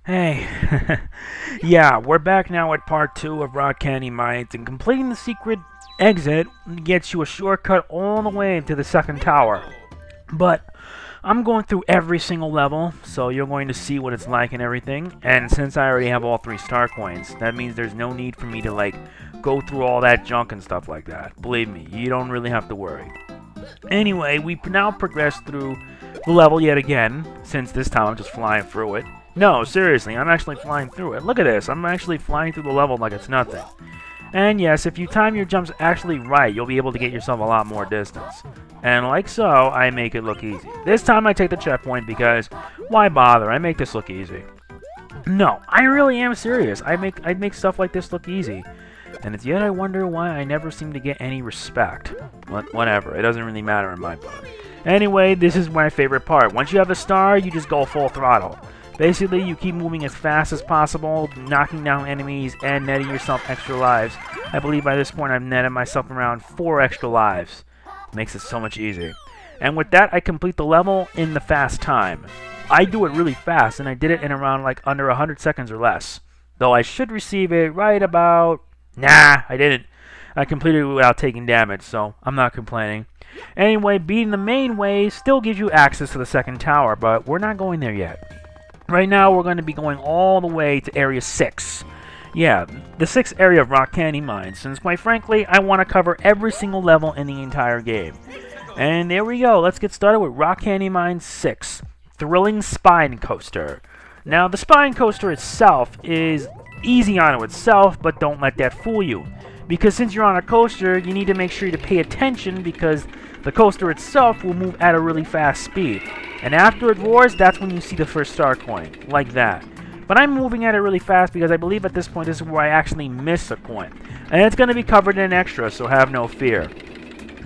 Hey, yeah, we're back now at part 2 of RockCandy Mines, and completing the secret exit gets you a shortcut all the way to the second tower. But I'm going through every single level, so you're going to see what it's like and everything. And since I already have all 3 star coins, that means there's no need for me to like go through all that junk and stuff like that. Believe me, you don't really have to worry. Anyway, we now progress through the level yet again, since this time I'm just flying through it. No, seriously, I'm actually flying through it. Look at this, I'm actually flying through the level like it's nothing. And yes, if you time your jumps actually right, you'll be able to get yourself a lot more distance. And like so, I make it look easy. This time I take the checkpoint because, why bother? I make this look easy. No, I really am serious. I make stuff like this look easy. And yet I wonder why I never seem to get any respect. Whatever, it doesn't really matter in my book. Anyway, this is my favorite part. Once you have a star, you just go full throttle. Basically, you keep moving as fast as possible, knocking down enemies, and netting yourself extra lives. I believe by this point I've netted myself around 4 extra lives. Makes it so much easier. And with that, I complete the level in the fast time. I do it really fast, and I did it in around like under 100 seconds or less. Though I should receive it right about... Nah, I didn't. I completed it without taking damage, so I'm not complaining. Anyway, beating the main way still gives you access to the second tower, but we're not going there yet. Right now, we're going to be going all the way to Area 6. Yeah, the 6th area of RockCandy Mines, since quite frankly, I want to cover every single level in the entire game. And there we go, let's get started with RockCandy Mines 6, Thrilling Spine Coaster. Now, the Spine Coaster itself is easy on itself, but don't let that fool you. Because since you're on a coaster, you need to make sure to pay attention because the coaster itself will move at a really fast speed. And after it roars, that's when you see the first star coin, like that. But I'm moving at it really fast because I believe at this point this is where I actually miss a coin. And it's going to be covered in extra, so have no fear.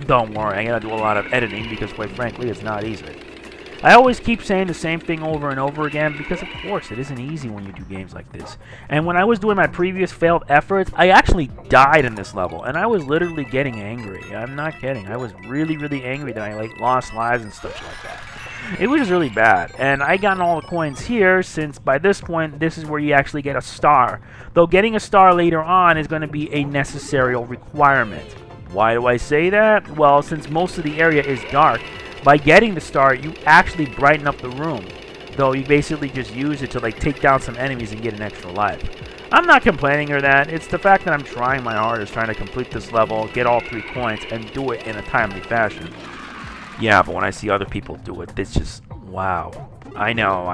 Don't worry, I gotta do a lot of editing because quite frankly, it's not easy. I always keep saying the same thing over and over again because of course it isn't easy when you do games like this. And when I was doing my previous failed efforts, I actually died in this level and I was literally getting angry. I'm not kidding. I was really angry that I like lost lives and stuff like that. It was really bad, and I got all the coins here since by this point this is where you actually get a star. Though getting a star later on is going to be a necessary requirement. Why do I say that? Well, since most of the area is dark, by getting the star you actually brighten up the room. Though you basically just use it to like take down some enemies and get an extra life. I'm not complaining or that, it's the fact that I'm trying my hardest trying to complete this level, get all 3 coins, and do it in a timely fashion. Yeah, but when I see other people do it, it's just, wow. I know.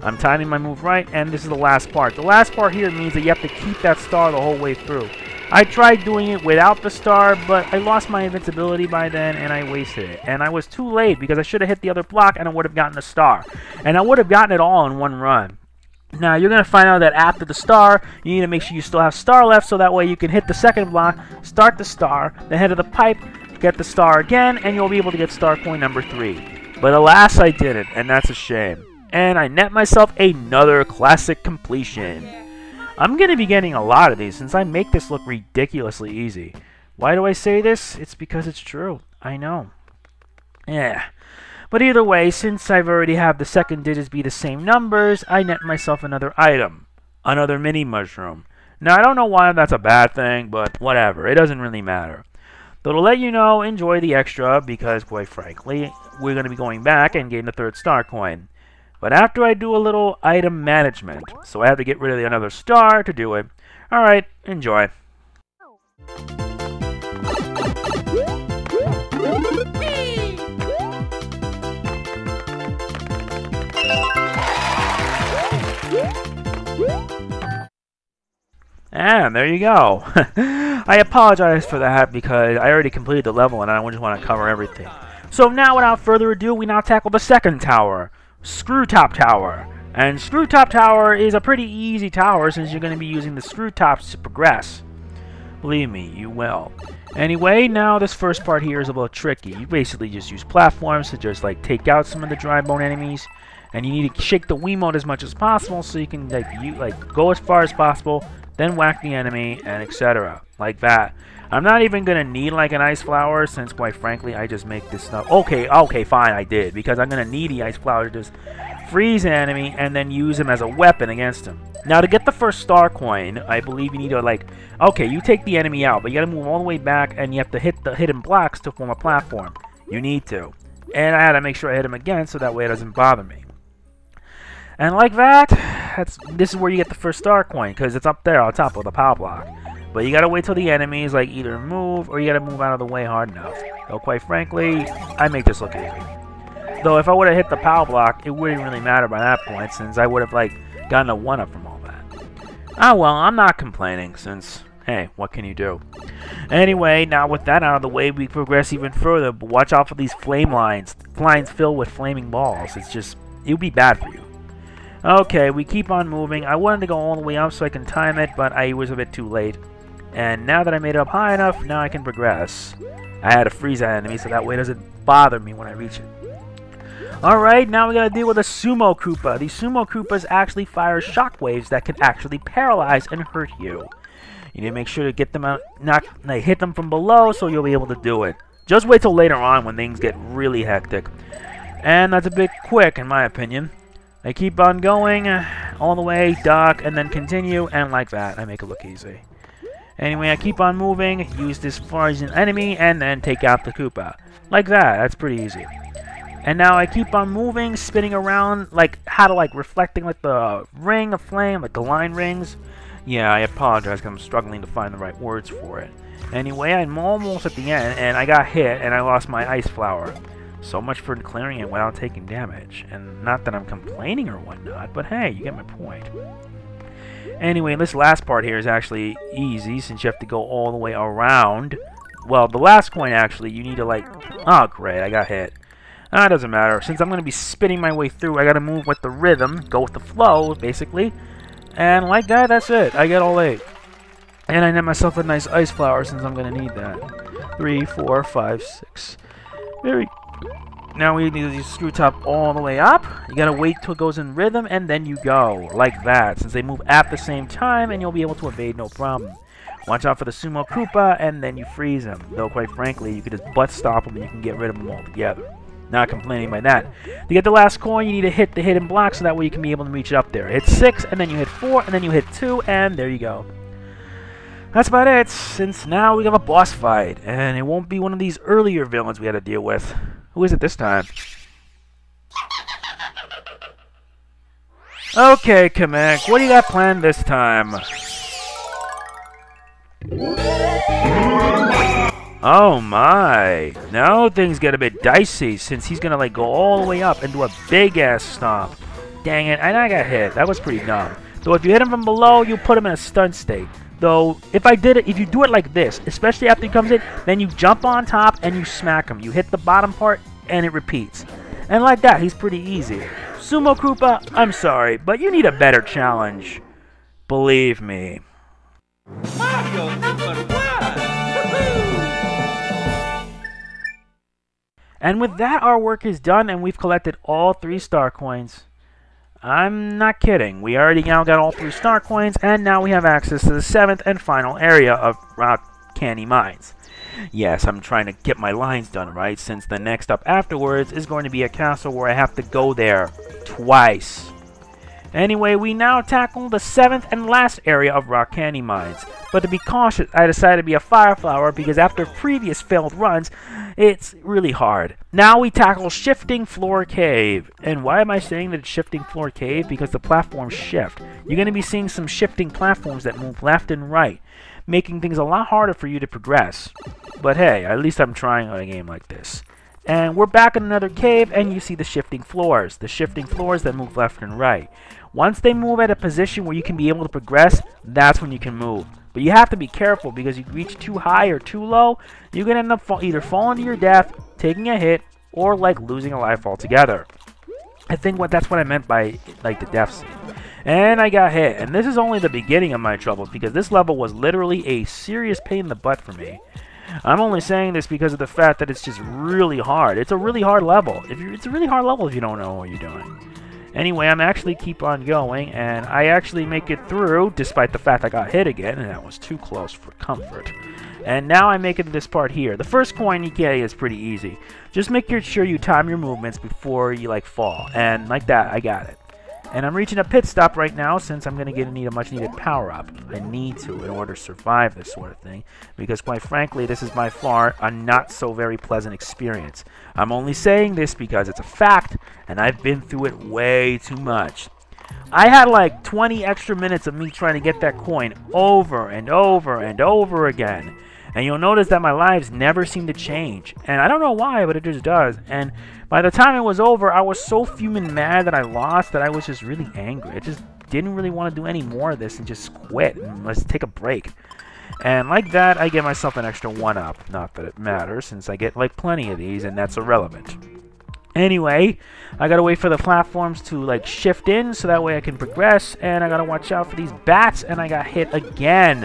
I'm timing my move right, and this is the last part. The last part here means that you have to keep that star the whole way through. I tried doing it without the star, but I lost my invincibility by then, and I wasted it. And I was too late, because I should have hit the other block, and I would have gotten the star. And I would have gotten it all in one run. Now, you're going to find out that after the star, you need to make sure you still have star left, so that way you can hit the second block, start the star, then head to the pipe, get the star again, and you'll be able to get star coin number 3. But alas, I didn't, and that's a shame. And I net myself another classic completion. I'm going to be getting a lot of these since I make this look ridiculously easy. Why do I say this? It's because it's true. I know. Yeah. But either way, since I've already have the second digits be the same numbers, I net myself another item. Another mini mushroom. Now, I don't know why that's a bad thing, but whatever. It doesn't really matter. But to let you know, enjoy the extra, because quite frankly, we're going to be going back and getting the 3rd star coin. But after I do a little item management, so I have to get rid of another star to do it. Alright, enjoy. And there you go. I apologize for that because I already completed the level and I just want to cover everything. So now without further ado, we now tackle the second tower, Screwtop Tower. And Screwtop Tower is a pretty easy tower since you're going to be using the Screwtops to progress. Believe me, you will. Anyway, now this first part here is a little tricky. You basically just use platforms to just like take out some of the dry bone enemies. And you need to shake the Wiimote as much as possible so you can go as far as possible, then whack the enemy, and etc. Like that. I'm not even gonna need like an ice flower, since quite frankly I just make this stuff. Okay, fine, I did, because I'm gonna need the ice flower to just freeze an enemy and then use him as a weapon against him. Now to get the first star coin, I believe you need to like, okay, you take the enemy out, but you gotta move all the way back and you have to hit the hidden blocks to form a platform. You need to. And I had to make sure I hit him again so that way it doesn't bother me. And like that, this is where you get the first star coin, because it's up there on top of the power block. But you gotta wait till the enemies like either move or you gotta move out of the way hard enough. Though quite frankly, I make this look easy. Though if I would have hit the power block, it wouldn't really matter by that point, since I would have like gotten a 1-up from all that. Ah well, I'm not complaining, since, hey, what can you do? Anyway, now with that out of the way, we progress even further, but watch out for these flame lines. Lines filled with flaming balls. It would be bad for you. Okay, we keep on moving. I wanted to go all the way up so I can time it, but I was a bit too late. And now that I made it up high enough, now I can progress. I had to freeze that enemy so that way it doesn't bother me when I reach it. Alright, now we gotta deal with a Sumo Koopa. These Sumo Koopas actually fire shockwaves that can actually paralyze and hurt you. You need to make sure to get them out, hit them from below so you'll be able to do it. Just wait till later on when things get really hectic. And that's a bit quick in my opinion. I keep on going all the way, duck, and then continue, and like that, I make it look easy. Anyway, I keep on moving, use this far as an enemy, and then take out the Koopa. Like that, that's pretty easy. And now I keep on moving, spinning around, like, reflecting like the ring of flame, like the line rings. Yeah, I apologize because I'm struggling to find the right words for it. Anyway, I'm almost at the end, and I got hit, and I lost my ice flower. So much for clearing it without taking damage. And not that I'm complaining or whatnot, but hey, you get my point. Anyway, this last part here is actually easy, since you have to go all the way around. Well, the last coin, actually, you need to like... Oh, great, I got hit. It doesn't matter. Since I'm going to be spinning my way through, I got to move with the rhythm, go with the flow, basically. And like that, that's it. I get all 8. And I net myself a nice ice flower, since I'm going to need that. 3, 4, 5, 6. Very... Now we need to use Screwtop all the way up. You gotta wait till it goes in rhythm, and then you go. Like that, since they move at the same time, and you'll be able to evade no problem. Watch out for the Sumo Koopa, and then you freeze him. Though, quite frankly, you could just butt stop him, and you can get rid of him altogether. Not complaining by that. To get the last coin, you need to hit the hidden block, so that way you can be able to reach it up there. Hit 6, and then you hit 4, and then you hit 2, and there you go. That's about it, since now we have a boss fight, and it won't be one of these earlier villains we had to deal with. Who is it this time? Okay, Kamek, what do you got planned this time? Oh my! Now things get a bit dicey, since he's gonna like go all the way up and do a big ass stomp. Dang it, and I got hit. That was pretty dumb. Though if you hit him from below, you put him in a stun state. Though, if you do it like this, especially after he comes in, then you jump on top and you smack him. You hit the bottom part and it repeats. And like that, he's pretty easy. Sumo Koopa, I'm sorry, but you need a better challenge. Believe me. Mario #1! And with that, our work is done and we've collected all 3 star coins. I'm not kidding. We already now got all 3 star coins, and now we have access to the 7th and final area of RockCandy Mines. Yes, I'm trying to get my lines done right, since the next up afterwards is going to be a castle where I have to go there twice. Anyway, we now tackle the 7th and last area of RockCandy Mines. But to be cautious, I decided to be a fire flower because after previous failed runs, it's really hard. Now we tackle Shifting Floor Cave. And why am I saying that it's Shifting Floor Cave? Because the platforms shift. You're going to be seeing some shifting platforms that move left and right, making things a lot harder for you to progress. But hey, at least I'm trying on a game like this. And we're back in another cave, and you see the shifting floors. The shifting floors that move left and right. Once they move at a position where you can be able to progress, that's when you can move. But you have to be careful, because if you reach too high or too low, you can end up either falling to your death, taking a hit, or like losing a life altogether. I think that's what I meant by like the death scene. And I got hit, and this is only the beginning of my troubles, because this level was literally a serious pain in the butt for me. I'm only saying this because of the fact that it's just really hard. It's a really hard level. It's a really hard level if you don't know what you're doing. Anyway, I'm actually keep on going, and I actually make it through, despite the fact I got hit again, and that was too close for comfort. And now I make it to this part here. The first coin you get is pretty easy. Just make sure you time your movements before you like fall. And like that, I got it. And I'm reaching a pit stop right now since I'm going to need a much needed power up. I need to in order to survive this sort of thing. Because quite frankly, this is by far a not so very pleasant experience. I'm only saying this because it's a fact and I've been through it way too much. I had like 20 extra minutes of me trying to get that coin over and over and over again. And you'll notice that my lives never seem to change. And I don't know why, but it just does. And by the time it was over, I was so fuming mad that I lost that I was just really angry. I just didn't really want to do any more of this and just quit and let's take a break. And like that, I get myself an extra 1-up. Not that it matters, since I get like plenty of these and that's irrelevant. Anyway, I gotta wait for the platforms to like shift in so that way I can progress. And I gotta watch out for these bats, and I got hit again.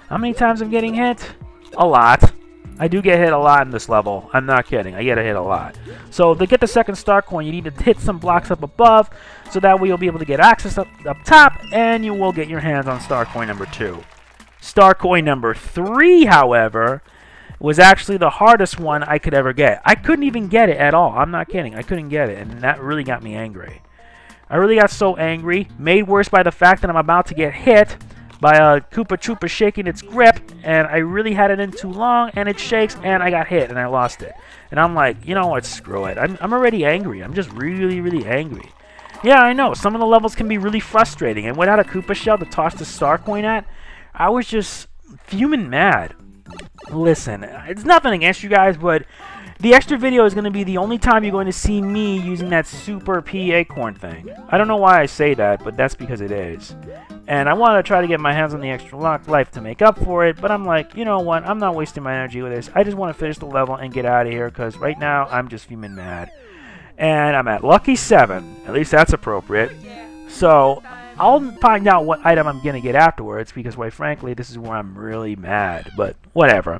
How many times I'm getting hit? A lot. I do get hit a lot in this level. I'm not kidding. I get hit a lot. So to get the second star coin, you need to hit some blocks up above, so that way you'll be able to get access up top, and you will get your hands on star coin number 2. Star coin number 3, however, was actually the hardest one I could ever get. I couldn't even get it at all. I'm not kidding. I couldn't get it, and that really got me angry. I really got so angry, made worse by the fact that I'm about to get hit by a Koopa Troopa shaking its grip, and I really had it in too long, and it shakes, and I got hit, and I lost it. And I'm like, you know what, screw it. I'm already angry. I'm just really, really angry. Yeah, I know, some of the levels can be really frustrating, and without a Koopa shell to toss the star coin at, I was just fuming mad. Listen, it's nothing against you guys, but the extra video is going to be the only time you're going to see me using that Super P acorn thing. I don't know why I say that, but that's because it is. And I want to try to get my hands on the extra life to make up for it, but I'm like, you know what, I'm not wasting my energy with this. I just want to finish the level and get out of here, because right now I'm just fuming mad. And I'm at Lucky 7. At least that's appropriate. So I'll find out what item I'm going to get afterwards, because quite frankly, this is where I'm really mad. But whatever.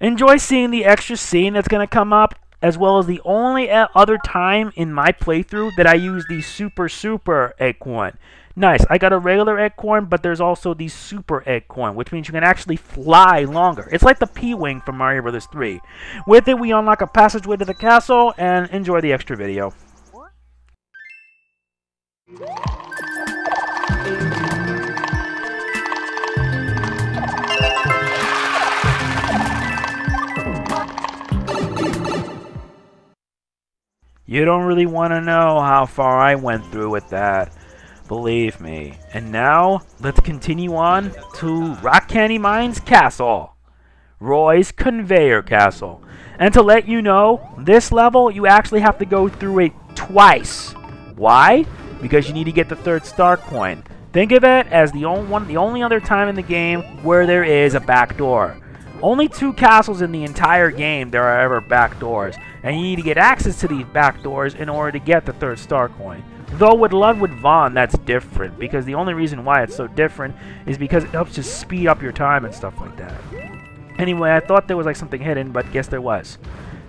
Enjoy seeing the extra scene that's going to come up, as well as the only other time in my playthrough that I use the super acorn. Nice, I got a regular acorn, but there's also the super acorn, which means you can actually fly longer. It's like the P-Wing from Mario Bros. 3. With it, we unlock a passageway to the castle, and enjoy the extra video. You don't really want to know how far I went through with that. Believe me. And now, let's continue on to RockCandy Mine's castle. Roy's Conveyor Castle. And to let you know, this level, you actually have to go through it twice. Why? Because you need to get the 3rd star coin. Think of it as the only other time in the game where there is a back door. Only 2 castles in the entire game there are ever back doors. And you need to get access to these back doors in order to get the 3rd star coin. Though with Ludwig Von, that's different, because the only reason why it's so different is because it helps to speed up your time and stuff like that. Anyway, I thought there was like something hidden, but guess there was.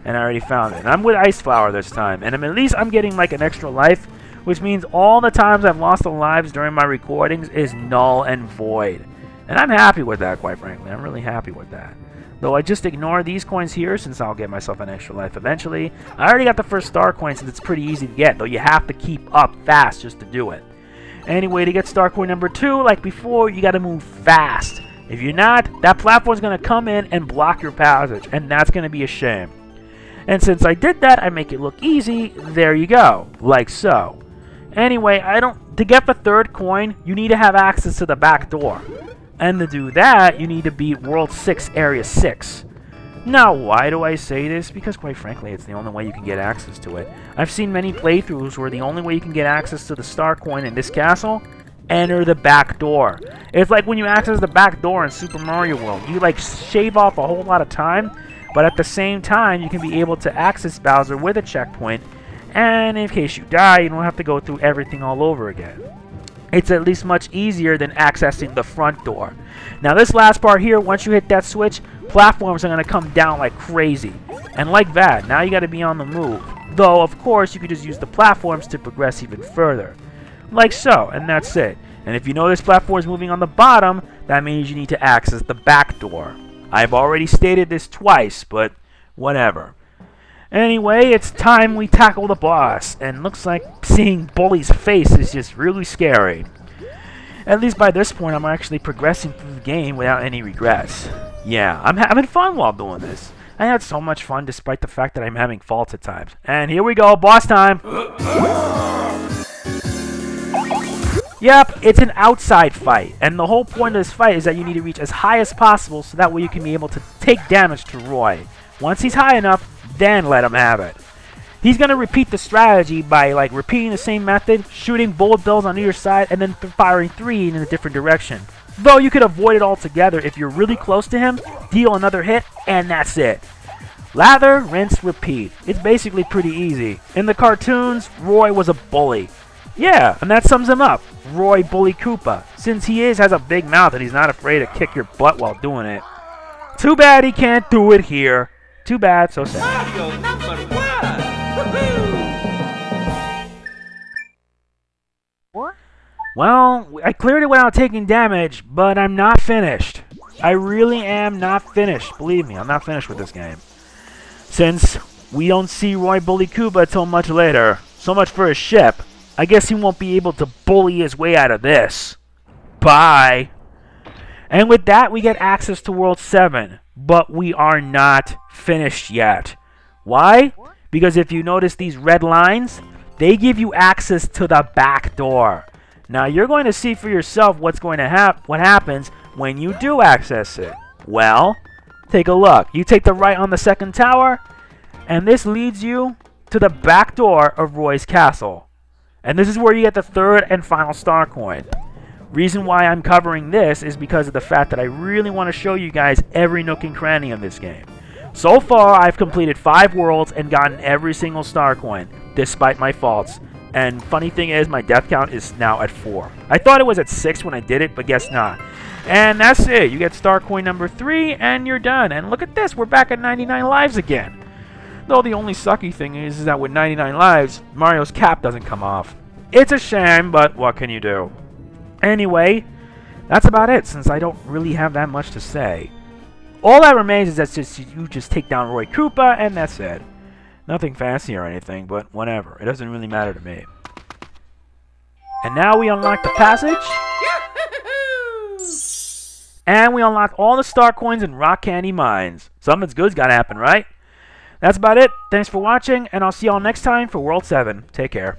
And I already found it. And I'm with Ice Flower this time, and at least I'm getting like an extra life, which means all the times I've lost the lives during my recordings is null and void. And I'm happy with that, quite frankly. I'm really happy with that. Though I just ignore these coins here, since I'll get myself an extra life eventually. I already got the 1st star coin, since it's pretty easy to get, though you have to keep up fast just to do it. Anyway, to get star coin number 2, like before, you got to move fast. If you're not, that platform's going to come in and block your passage, and that's going to be a shame. And since I did that, I make it look easy. There you go, like so. Anyway, to get the 3rd coin, you need to have access to the back door. And to do that, you need to beat World 6, Area 6. Now, why do I say this? Because, quite frankly, it's the only way you can get access to it. I've seen many playthroughs where the only way you can get access to the star coin in this castle, enter the back door. It's like when you access the back door in Super Mario World. You, like, shave off a whole lot of time, but at the same time, you can be able to access Bowser with a checkpoint, and in case you die, you don't have to go through everything all over again. It's at least much easier than accessing the front door. Now this last part here, once you hit that switch, platforms are going to come down like crazy. And like that, now you got to be on the move. Though, of course, you could just use the platforms to progress even further. Like so, and that's it. And if you know this platform is moving on the bottom, that means you need to access the back door. I've already stated this twice, but whatever. Anyway, it's time we tackle the boss, and looks like seeing Bully's face is just really scary. At least by this point, I'm actually progressing through the game without any regrets. Yeah, I'm having fun while doing this. I had so much fun despite the fact that I'm having faults at times. And here we go, boss time! Yep, it's an outside fight, and the whole point of this fight is that you need to reach as high as possible so that way you can be able to take damage to Roy. Once he's high enough, then let him have it. He's going to repeat the strategy by like repeating the same method, shooting bullet bills on either side, and then firing 3 in a different direction. Though you could avoid it altogether if you're really close to him, deal another hit, and that's it. Lather, rinse, repeat. It's basically pretty easy. In the cartoons, Roy was a bully. Yeah, and that sums him up. Roy Bully Koopa. Since he has a big mouth and he's not afraid to kick your butt while doing it. Too bad he can't do it here. Too bad, so sad. Mario #1! What? Well, I cleared it without taking damage, but I'm not finished. I really am not finished. Believe me, I'm not finished with this game. Since we don't see Roy Bully Koopa till much later, so much for his ship. I guess he won't be able to bully his way out of this. Bye. And with that, we get access to World 7. But we are not finished yet. Why? Because if you notice these red lines, they give you access to the back door. Now you're going to see for yourself what happens when you do access it. Well, take a look. You take the right on the second tower, and this leads you to the back door of Roy's castle. And this is where you get the third and final star coin. Reason why I'm covering this is because of the fact that I really want to show you guys every nook and cranny of this game. So far, I've completed 5 worlds and gotten every single star coin, despite my faults. And funny thing is, my death count is now at 4. I thought it was at 6 when I did it, but guess not. And that's it. You get star coin number 3, and you're done. And look at this. We're back at 99 lives again. Though the only sucky thing is that with 99 lives, Mario's cap doesn't come off. It's a shame, but what can you do? Anyway, that's about it, since I don't really have that much to say. All that remains is that you just take down Roy Koopa, and that's it. Nothing fancy or anything, but whatever. It doesn't really matter to me. And now we unlock the passage. And we unlock all the star coins in RockCandy mines. Something's good's gotta happen, right? That's about it. Thanks for watching, and I'll see y'all next time for World 7. Take care.